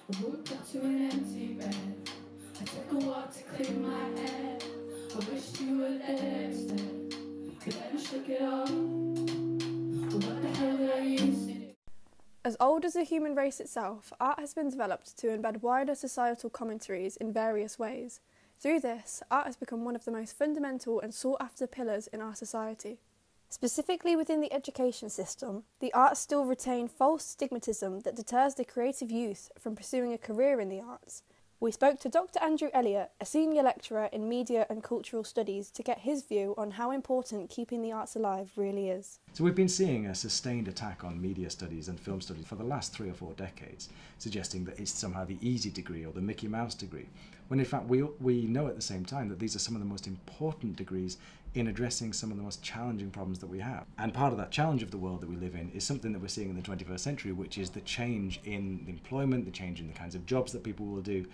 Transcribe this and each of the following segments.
I woke up to an empty bed. I took a walk to clear my head. I wished you were there instead, but then I shook it off. What the hell did I used to do? As old as the human race itself, art has been developed to embed wider societal commentaries in various ways. Through this, art has become one of the most fundamental and sought-after pillars in our society. Specifically within the education system, the arts still retain false stigmatism that deters the creative youth from pursuing a career in the arts. We spoke to Dr. Andrew Elliott, a senior lecturer in media and cultural studies, to get his view on how important keeping the arts alive really is. So we've been seeing a sustained attack on media studies and film studies for the last 3 or 4 decades, suggesting that it's somehow the easy degree or the Mickey Mouse degree, when in fact we know at the same time that these are some of the most important degrees in addressing some of the most challenging problems that we have. And part of that challenge of the world that we live in is something that we're seeing in the 21st century, which is the change in employment, the change in the kinds of jobs that people will do.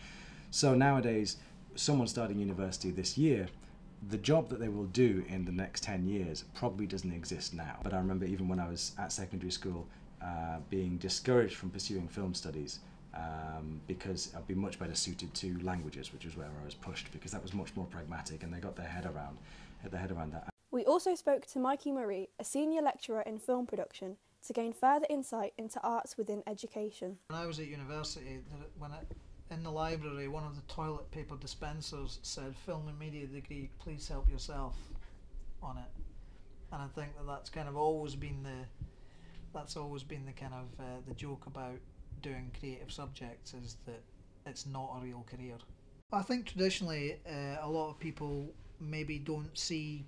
So nowadays, someone starting university this year, the job that they will do in the next 10 years probably doesn't exist now. But I remember even when I was at secondary school being discouraged from pursuing film studies because I'd be much better suited to languages, which is where I was pushed, because that was much more pragmatic and they got their head around that. We also spoke to Mikey Murray, a senior lecturer in film production, to gain further insight into arts within education. When I was at university, in the library, one of the toilet paper dispensers said, "Film and media degree, please help yourself," on it. And I think that's kind of always been the kind of the joke about doing creative subjects, is that it's not a real career. I think traditionally a lot of people maybe don't see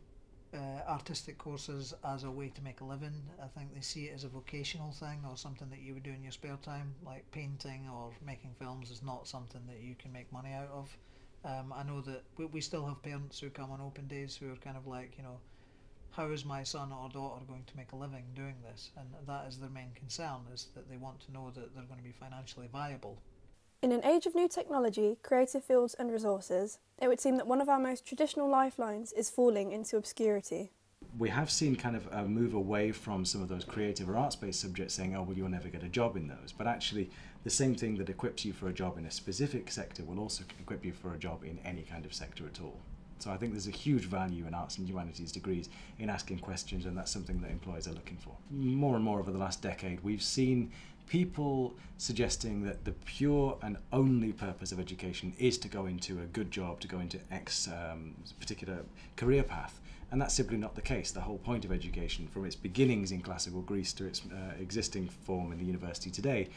artistic courses as a way to make a living. I think they see it as a vocational thing or something that you would do in your spare time, like painting or making films is not something that you can make money out of. I know that we still have parents who come on open days who are kind of like, you know, how is my son or daughter going to make a living doing this? And that is their main concern, is that they want to know that they're going to be financially viable. In an age of new technology, creative fields and resources, it would seem that one of our most traditional lifelines is falling into obscurity. We have seen kind of a move away from some of those creative or arts-based subjects saying, oh, well, you'll never get a job in those. But actually, the same thing that equips you for a job in a specific sector will also equip you for a job in any kind of sector at all. So I think there's a huge value in arts and humanities degrees in asking questions, and that's something that employers are looking for. More and more over the last decade, we've seen people suggesting that the pure and only purpose of education is to go into a good job, to go into X particular career path. And that's simply not the case. The whole point of education, from its beginnings in classical Greece to its existing form in the university today,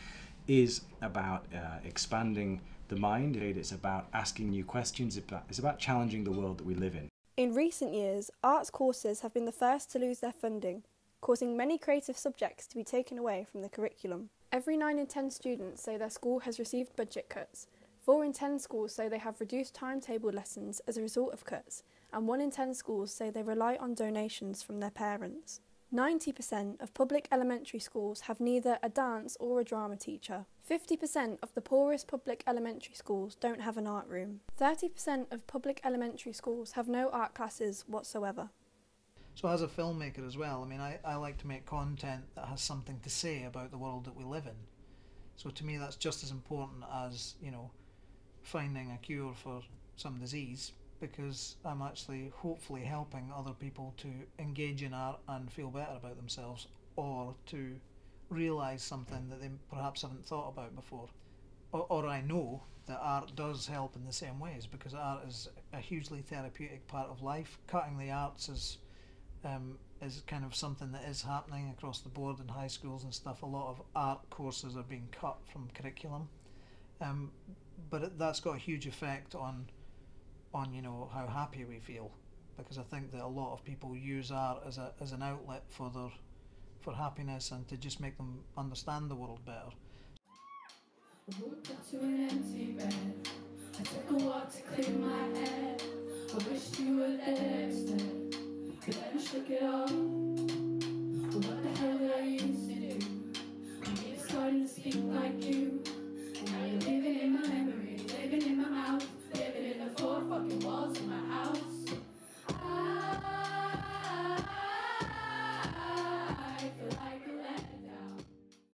is about expanding the mind. It's about asking new questions. It's about challenging the world that we live in. In recent years, arts courses have been the first to lose their funding, causing many creative subjects to be taken away from the curriculum. Every 9 in 10 students say their school has received budget cuts. 4 in 10 schools say they have reduced timetable lessons as a result of cuts, and 1 in 10 schools say they rely on donations from their parents. 90% of public elementary schools have neither a dance or a drama teacher. 50% of the poorest public elementary schools don't have an art room. 30% of public elementary schools have no art classes whatsoever. So as a filmmaker as well, I mean, I like to make content that has something to say about the world that we live in. So to me that's just as important as, you know, finding a cure for some disease, because I'm actually hopefully helping other people to engage in art and feel better about themselves, or to realise something that they perhaps haven't thought about before. Or I know that art does help in the same ways, because art is a hugely therapeutic part of life. Cutting the arts is kind of something that is happening across the board in high schools and stuff. A lot of art courses are being cut from curriculum, but that's got a huge effect on you know, how happy we feel, because I think that a lot of people use art as an outlet for happiness and to just make them understand the world better. I woke up to an empty bed. I took a walk to clear my head. I wished you were there instead, but then I shook it off. What the hell did I used to do? I'm starting to speak like you.